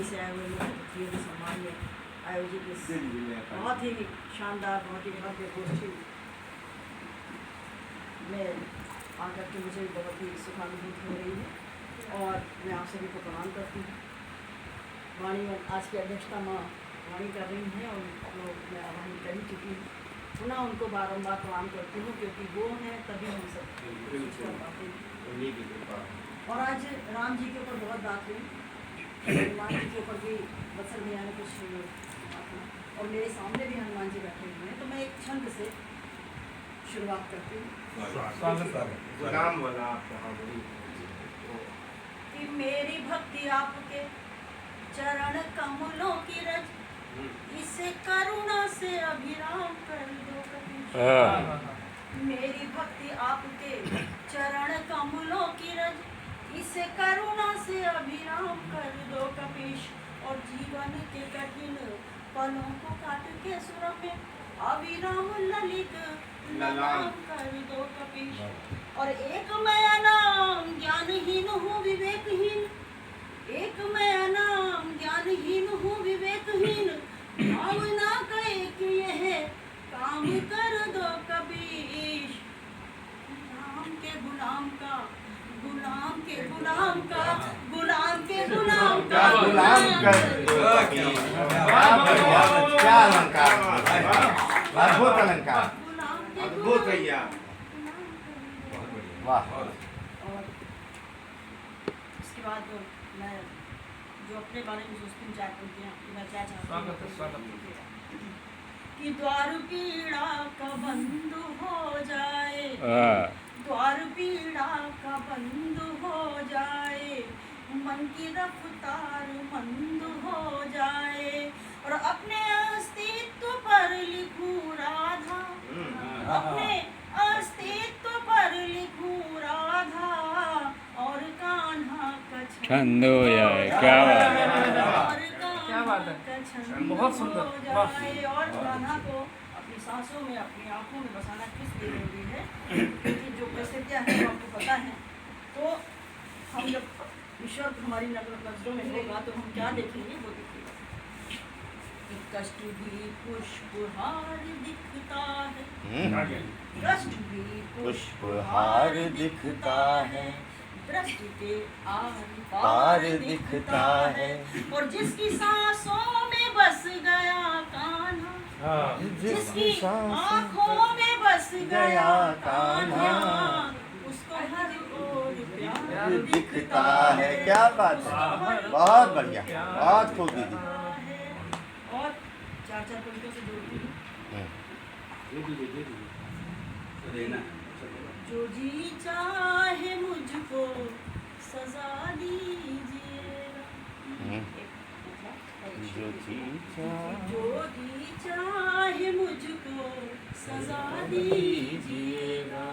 से आए हुए मुख्य अतिथियों के सम्मान में आयोजित इस बहुत ही शानदार, बहुत ही भव्य गोष्ठी में आकर के मुझे बहुत ही सुखानुभूति हो रही है और मैं आप सभी को प्रणाम करती हूँ। वाणी आज की अध्यक्षता माँ वाणी कर रही हैं और मैं वाणी कर ही चुकी हूँ। पुनः उनको बारंबार प्रणाम करती हूँ क्योंकि वो हैं तभी हम सब कुछ कर पाते हैं। और आज राम जी के ऊपर बहुत बात हुई, हनुमान जी के ऊपर भी वत्सल भैया ने कुछ और मेरे सामने भी हनुमान जी बैठे हुए हैं, तो मैं एक छंद से शुरुआत करती हूँ कि मेरी भक्ति आपके चरण कमलों की रज, इसे करुणा से अभिराम कर दो कपीश। मेरी भक्ति आपके चरण कमलों की रज, इसे करुणा से अभिराम कर दो कपीश। और जीवन के कठिन पलों को काट के सुरभ में अविराम ललित ललाम कर दो कपीश। और एक मैं अनाम ज्ञानहीन हूँ विवेकहीन, एक मैं अनाम ज्ञानहीन हूँ विवेकहीन, भावना कहे कि यह काम कर दो कबीश। गुलाम के गुलाम का, गुलाम के गुलाम का, गुलाम के गुलाम का गुलाम कर दो कबीश। क्या अलंकार, अद्भुत अलंकार, अद्भुत भैया, वाह। और उसके बाद मैं जो अपने बारे में सोचती हूँ मैं क्या चाहती हूँ कि द्वार पीड़ा का बंद हो जाए, द्वार पीड़ा का बंद हो जाए, मन की रफ्तार मंद हो जाए, और अपने अस्तित्व पर लिखूं राधा, अपने अस्तित्व पर लिखूं राधा, और कान्हा का छंद हो जाए। क्या बात है, क्या बात है, बहुत सुंदर। और कान्हा को अपनी सांसों में, अपनी आंखों में बसाना किस लिए जरूरी है, क्योंकि जो परिस्थितियाँ हैं वो आपको पता है। तो हम जब ईश्वर हमारी नजरों में होगा तो हम क्या देखेंगे, वो देखेंगे कि कष्ट भी पुष्पहार दिखता है, कष्ट भी पुष्पहार दिखता है, दृष्टि के आर पार दिखता है, और जिसकी सांसों में बस गया कान्हा, जिसकी आंखों में बस गया कान्हा, उसको हर ओर प्यार दिखता है। क्या बात है, बहुत बढ़िया, बहुत खूब दीदी। और चार पंक्तियों से जोड़ती हूँ। जो जी चाहे मुझको सजा दीजिएगा, जो जी चाहे मुझको सजा दीजिएगा,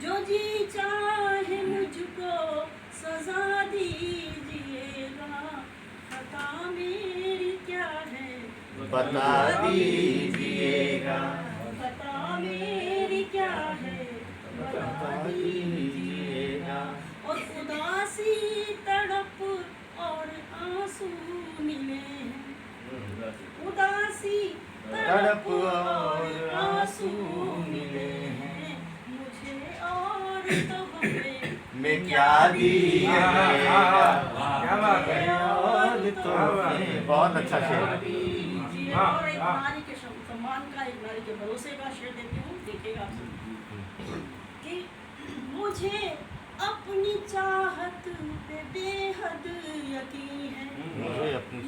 जो जी चाहे मुझको सजा दीजिएगा, खता मेरी क्या है बता दीजिएगा, खता मेरी क्या है बता दीजिएगा। और उदासी तड़प और आंसू मिले हैं, उदासी तड़प और आंसू मिले हैं, मुझे और तो हमें मैं क्या दीजिएगा, और तो हमें। बहुत अच्छा शेर। और एक नारी के सम्मान का, एक नारी के भरोसे का शेर देती हूँ, देखिएगा आप सब कि मुझे अपनी चाहत पे बेहद यकीन है,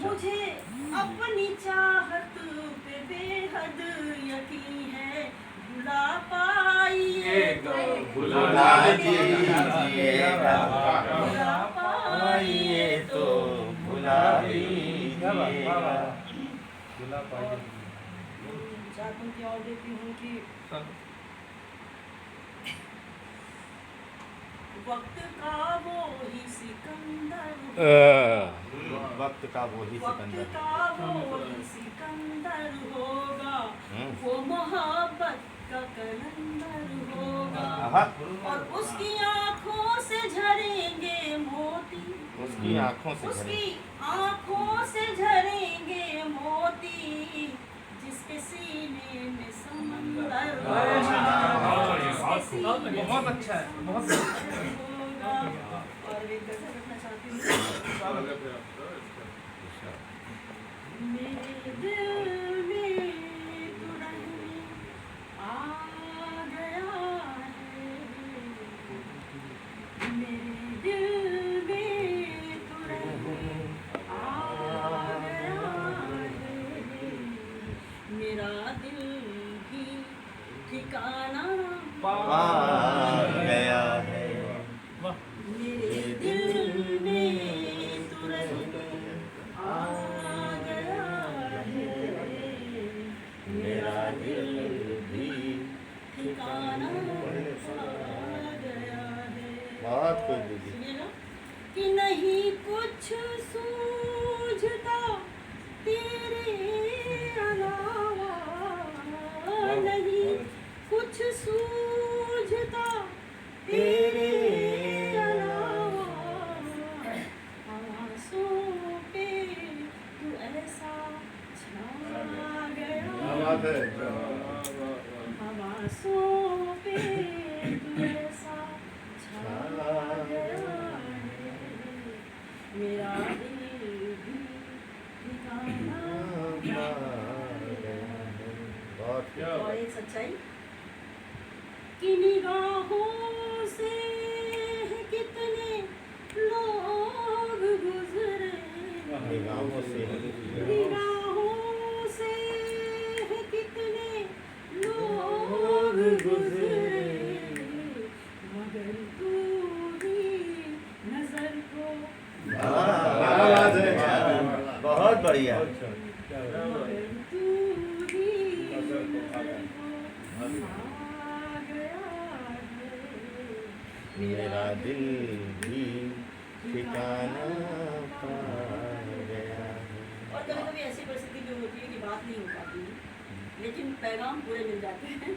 मुझे अपनी चाहत पे बेहद यकीन है, भुला पाइएगा, भुला दीजिएगा, भुला पाइए तो भुला दीजिएगा। चार पंक्तियाँ और देती हूँ कि वक्त का वो ही सिकंदर, वक्त का वो ही सिकंदर होगा, वो मोहब्बत का कलंदर होगा, और उसकी आँखों से झरेंगे मोती, उसकी आँखों से बहुत अच्छा है, बहुत होगा। और एक गजल रखना चाहती हूँ। मेरे दिल में तू रहने आ गया है, मेरे दिल में तू रहने आ गया है, मेरा दिल भी ठिकाना पा गया है। मेरे दिल में तू रहने आ गया है, मेरा दिल भी ठिकाना पा गया है। बहुत कुछ दीदी। सुनिए ना कि नहीं कुछ सूझता तेरे अलावा, नहीं कुछ सूझता तेरे अलावा, आंसू पे तू ऐसा छा गया, आंसू पे तू ऐसा छा गया है, मेरा दिल भी ठिकाना पा गया है। बहुत और एक सच्चाई कि निगाहों से कितने लोग गुजरे, निगाहों से निगाहों से कितने लोग गुजरे, मगर तू ही नजर को बहुत बढ़िया। मगर तू ही नजर को आ गया है, मेरा दिल भी ठिकाना पा गया है। और कभी कभी ऐसी परिस्थिति भी होती है कि बात नहीं हो पाती है, लेकिन पैगाम पूरे मिल जाते हैं।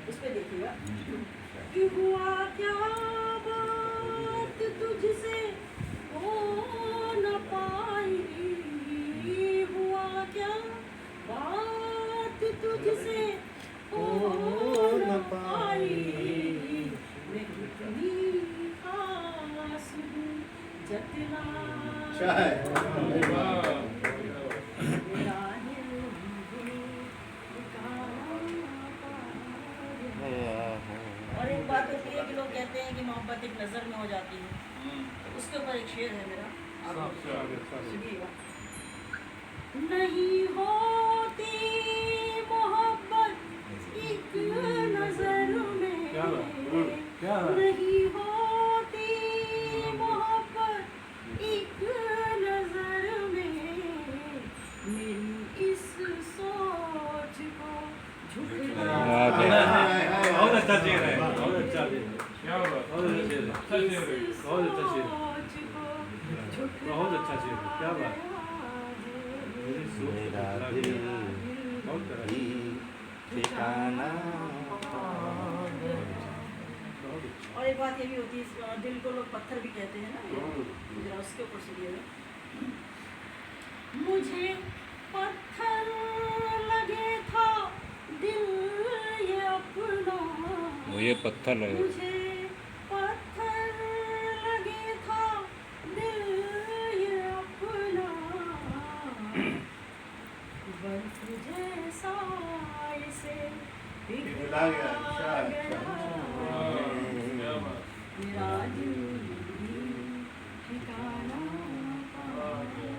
उस पर देखिएगा कि हुआ क्या बात तुझसे हो न पाई, हुआ क्या बात तुझसे हो न पाई, मैं कितनी आंसू जतना मेरा दिल भी ठिकाना पा गया। और एक बात होती है कि लोग कहते हैं कि मोहब्बत एक नज़र में हो जाती है, तो उसके ऊपर एक शेर है मेरा, आप सुनिएगा। नहीं होती मोहब्बत एक नज़र में, नहीं होती मोहब्बत एक नज़र में, मेरी इस सोच को झुकला बहुत अच्छा शेर है, बहुत अच्छा शेर है, क्या बात, बहुत अच्छा शेर है, अच्छा शेर है, बहुत अच्छा शेर है, बहुत अच्छा शेर है, क्या बात, मेरा दिल भी ठिकाना पा गया। और एक बात ये भी होती है, दिल को लोग पत्थर भी कहते हैं ना, जरा उसके ऊपर सुनिएगा। मुझे पत्थर लगे था दिल ये अपना, ये पत्थर लगे। मुझे पत्थर लगे था दिल ये अपना, बर्फ जैसा इसे पिघला गया, मेरा दिल भी ठिकाना पा गया।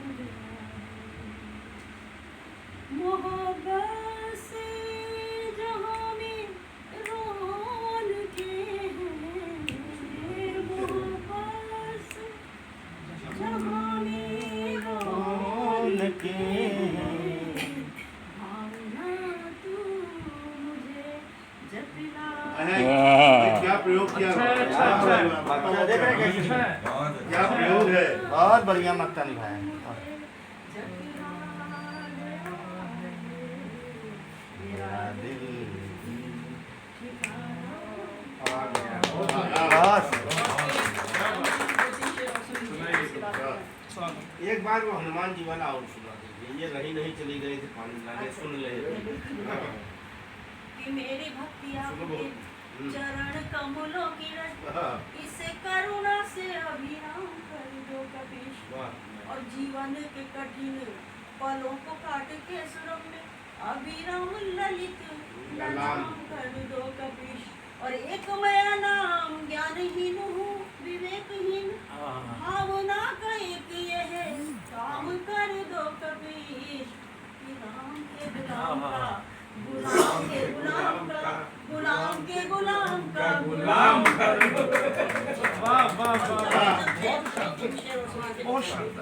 मोहब्बत से जहाँ में रौनके हैं, मोहब्बत से जहाँ में रौनके हैं, भावना तू मुझे जतला क्या प्रयोग किया? अच्छा है, अच्छा है, अच्छा, देख रहे हैं कैसे? अच्छा है, क्या प्रयोग है? बहुत बढ़िया मक्का निभाया है। मेरा दिल भी बस। एक बार वो हनुमान जी वाला और सुना दीजिए, ये रही नहीं चली गई थी पानी लाने, सुन ले। कि मेरी भक्ति आपके चरण कमलों की रज हाँ। इसे करुणा से अभिराम कर दो कपीश। वाह और जीवन के कठिन पलों को काट के सुरम में अभिराम ललित ललाम कर दो कपीश। और एक मैं नाम ज्ञानहीन हूँ विवेकहीन भावना का एक ये है काम कर दो कपीश। कि राम के गुलाम का गुलाम के गुलाम का गुलाम के गुलाम का गुलाम कर दो। वाह वाह वाह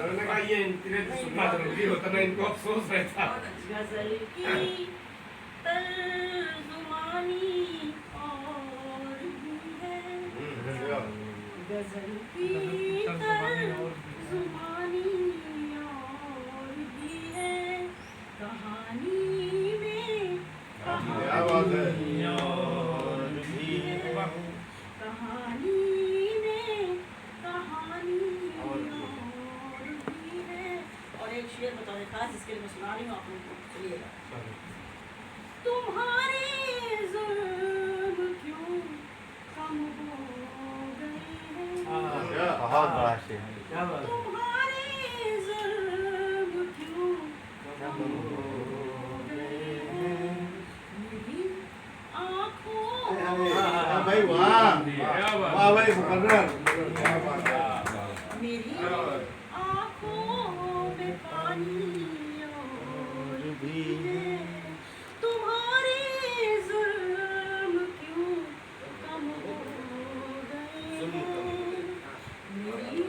मैंने कहा ये इनके सुनना जरूरी होता ना, इनको अफसोस रहता। गजल की तर्जुमानी और भी है, गजल की तर्जुमानी और भी है, कहानी में क्या बात है। और भी है, कहानी में कहानी और भी है। और एक शेर बता दें खास जिसके लिए मैं सुना रही हूँ आप लोगों को, चलिएगा। तुम्हारे जुल्म क्यों कम हो गए हैं, क्या बहुत बड़ा शेर। क्या बात है। तुम्हारे जुल्म क्यों कम हो गए हैं, मेरी आँखों हाँ भाई वाह क्या बात वाह भाई मुकर्रर क्या बात है। मेरी आँखों में पानी और भी है, तुम्हारे जुल्म क्यों कम हो गए हैं, मेरी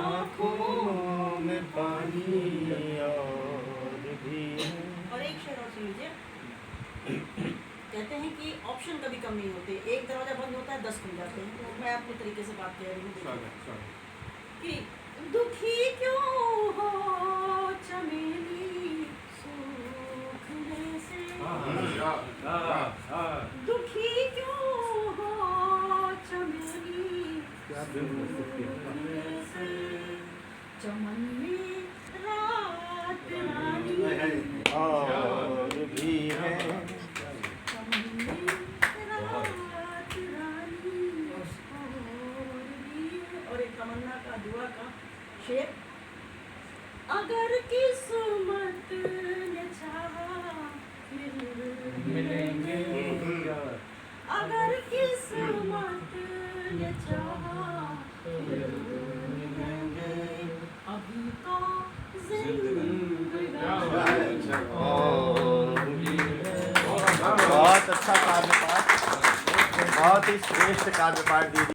आँखों में पानी और भी है। और एक शेर और सुन लीजिए। कहते हैं कि ऑप्शन कभी कम नहीं होते, एक दरवाजा बंद होता है 10 खुल जाते हैं। तो मैं अपने तरीके से बात कह रही हूँ कि दुखी क्यों हो चमेली सूखने से, दुखी क्यों हो चमेली सूखने से, चमन में रात रानी और भी है। चमन में रात रानी और भी है। और एक तमन्ना का दुआ का शेर, अगर किस्मत ने चाहा फिर मिलेंगे, अगर किस्मत ने चाहा फिर मिलेंगे, अभी तो जिंदगानी और भी है। बहुत अच्छा काव्य पाठ, बहुत ही श्रेष्ठ काव्य पाठ दीदी।